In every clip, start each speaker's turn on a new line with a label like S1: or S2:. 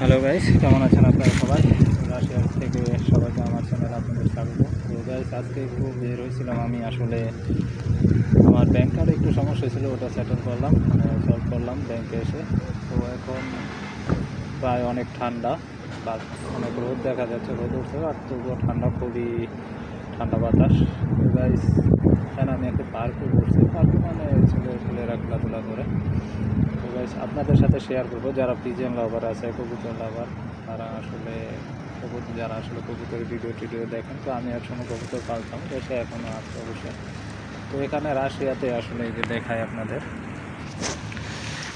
S1: Hello guys, কেমন আছেন আপনারা সবাই? রাশিয়ার থেকে সবাইকে আমার চ্যানেলে আপনাদের স্বাগত। তো গাইস, আজকে একটু বের হয়েছিলাম আমি। আসলে আমার ব্যাংক কার্ডে একটু সমস্যা ছিল, ওটা সেটেল করলাম, সলভ করলাম ব্যাংকে এসে। তো এখন প্রায় অনেক ঠান্ডা, অনেক রোদ দেখা যাচ্ছে, রোদ উঠছে, আর তবুও ঠান্ডা, খুবই ঠান্ডা বাতাস। তো গাইস, এখানে আমি একটা পার্কে ঘুরছি, পার্কে মানে ছেলেরা খেলাধুলা করে। তো গাইস, আপনাদের সাথে শেয়ার করবো, যারা পিজিএম লাভার আছে, কবুতর লাভার, তারা আসলে যারা আসলে কবুতরের ভিডিও দেখেন। তো আমি একসময় কবুতর পালতাম, দেশে এখনও আছে অবশ্যই। তো এখানে রাশিয়াতে আসলে এই যে দেখায় আপনাদের,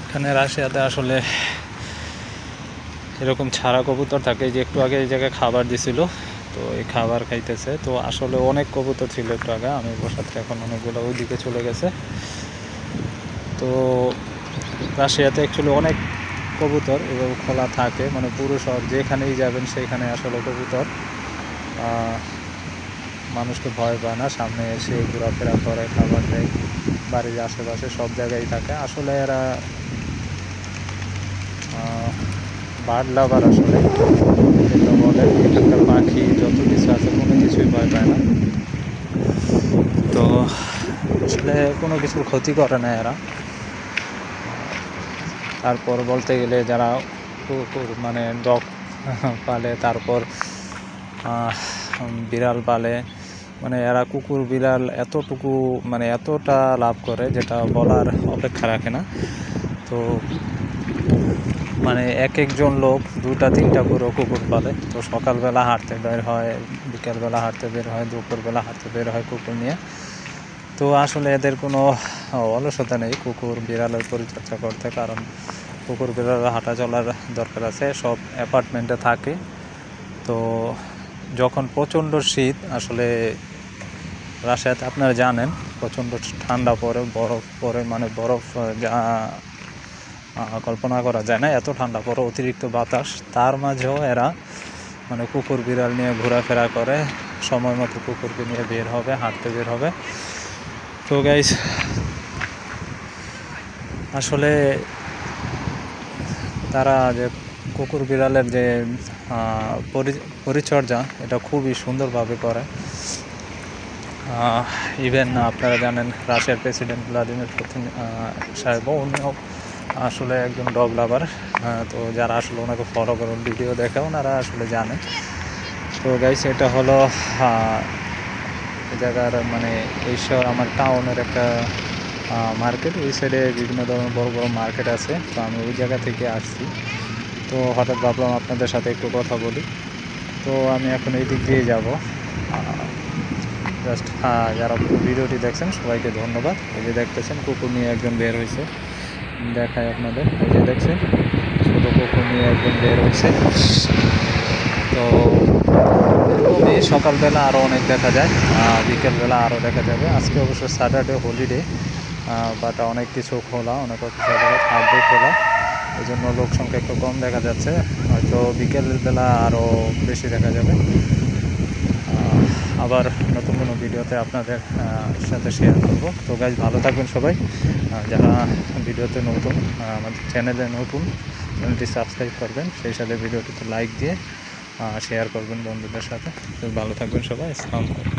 S1: এখানে রাশিয়াতে আসলে এরকম ছাড়া কবুতর থাকে। যে একটু আগে এই জায়গায় খাবার দিছিল, তো এই খাবার খাইতেছে। তো আসলে অনেক কবুতর ছিল একটু আগে আমি বসাতে, এখন অনেকগুলো ওইদিকে চলে গেছে। তো রাশিয়াতে অ্যাকচুয়ালি অনেক কবুতর এভাবে খোলা থাকে, মানে পুরো শহর যেখানেই যাবেন সেখানে আসলে কবুতর মানুষকে ভয় পায় না, সামনে এসে ঘোরাফেরা করে, খাবার দেয়, বাড়ির আশেপাশে সব জায়গায় থাকে। আসলে এরা বার্ড লাভার, আসলে যেটা বলে এখানকার পাখি যত কিছু আছে কোনো কিছুই ভয় পায় না। তো আসলে কোনো কিছুর ক্ষতি করে না এরা। তারপর বলতে গেলে যারা কুকুর মানে ডগ পালে, তারপর বিড়াল পালে, মানে এরা কুকুর বিড়াল এতটুকু মানে এতটা লাভ করে যেটা বলার অপেক্ষা রাখে না। তো মানে একজন লোক 2-3টা করে কুকুর পালে। তো সকালবেলা হাঁটতে বের হয়, বিকেলবেলা হাঁটতে বের হয়, দুপুরবেলা হাঁটতে বের হয় কুকুর নিয়ে। তো আসলে এদের কোনো অলসতা নেই কুকুর বিড়ালের পরিচর্যা করতে, কারণ কুকুর বিড়ালের হাঁটা চলার দরকার আছে, সব অ্যাপার্টমেন্টে থাকে। তো যখন প্রচণ্ড শীত, আসলে রাশিয়াতে আপনারা জানেন প্রচণ্ড ঠান্ডা পড়ে, বরফ পড়ে, মানে বরফ যা কল্পনা করা যায় না, এত ঠান্ডা পড়ে, অতিরিক্ত বাতাস। তার মাঝেও এরা মানে কুকুর বিড়াল নিয়ে ঘোরাফেরা করে, সময় মতো কুকুরকে নিয়ে বের হবে, হাঁটতে বের হবে। তো গাইস, আসলে তারা যে কুকুর বিড়ালের যে পরিচর্যা, এটা খুবই সুন্দরভাবে করে। ইভেন আপনারা জানেন রাশিয়ার প্রেসিডেন্ট ভ্লাদিমির পুতিন সাহেব, উনিও আসলে একজন ডগ লাভার। তো যারা আসলে ওনাকে ফলো করেন, ভিডিও দেখে, ওনারা আসলে জানেন। তো গাইস, এটা হলো জায়গার মানে এই আমার টাউনের একটা মার্কেট। ওই সাইডে বিভিন্ন ধরনের বড় বড় মার্কেট আছে। তো আমি ওই জায়গা থেকে আসছি। তো হঠাৎ ভাবলাম আপনাদের সাথে একটু কথা বলি। তো আমি এখন এই দিক দিয়ে যাবো। জাস্ট যারা ভিডিওটি দেখছেন সবাইকে ধন্যবাদ। এই যে দেখতেছেন কুকুর নিয়ে একজন বের হয়েছে, দেখায় আপনাদের। এই যে দেখছেন ছোটো কুকুর নিয়ে একজন বের হয়েছে। তো এরকমই সকালবেলা আরও অনেক দেখা যায়, বিকেলবেলা আরও দেখা যাবে। আজকে অবশ্য স্যাটারডে হলিডে, বাট অনেক কিছু খোলা, অনেক জায়গায় থাকবে খোলা, এই জন্য লোক সংখ্যা একটু কম দেখা যাচ্ছে। হয়তো বিকেলবেলা আরও বেশি দেখা যাবে। আবার নতুন কোনো ভিডিওতে আপনাদের সাথে শেয়ার করব। তো গাইজ, ভালো থাকবেন সবাই। যারা ভিডিওতে নতুন, আমাদের চ্যানেলে নতুন, চ্যানেলটি সাবস্ক্রাইব করবেন, সেই সাথে ভিডিওটিতে লাইক দিয়ে শেয়ার করবেন বন্ধুদের সাথে। তো ভালো থাকবেন সবাই। আসসালামু আলাইকুম।